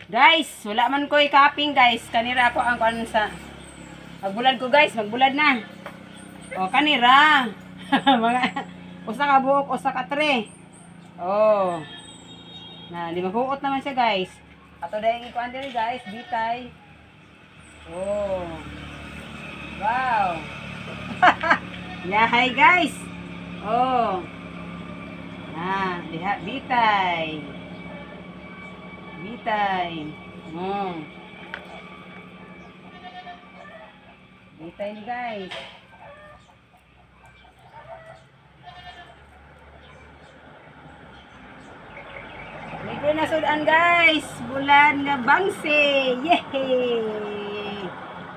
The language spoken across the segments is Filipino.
Guys, wala man ko'y kaping guys. Kanira ako ang kuan sa magbulad ko guys, magbulad na. O kanira. Mga usa ka buok, usa ka tre. Oh. Na, di maghuot naman siya guys. Ato dahil ikuan diri guys, bitay. Oh. Wow. Yahay guys. Oh. Ah, diha bitay. Bitay. Oh. Bitay ni guys. Libre na sudan guys. Bulan nga bangse. Yehey.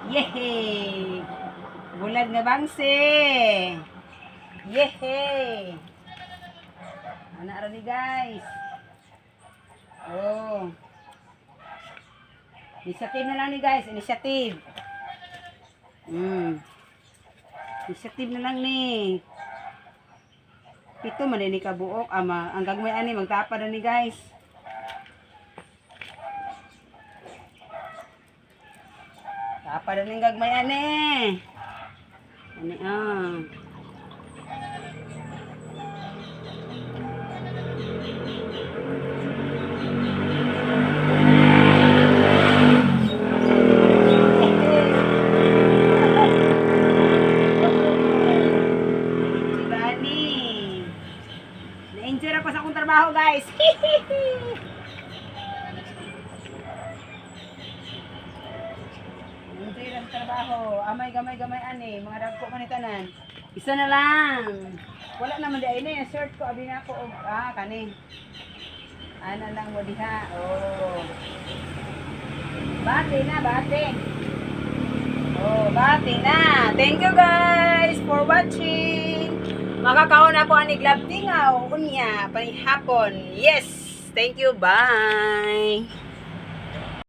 Yehey. Bulan nga bangse. Yehey. Anak ra ni guys. Oh. Initiative na lang ni guys, initiative. Initiative na lang ni. Pito man ni kabuok ama ang gagmay ani magtapa na ni guys. Tapa na ni gagmay ani. Ani na-enjoy ako sa akong trabaho guys. Enjoy lang sa trabaho. Amay gamay ani, mga dagko man tanan. Isa na lang. Wala naman di ay na shirt ko abi na ako kani. Ana lang mo diha. Oh. Bati na, bati. Oh, bati na. Thank you guys for watching. Makakaon na po ani glab tingaw unya panihapon. Yes. Thank you. Bye.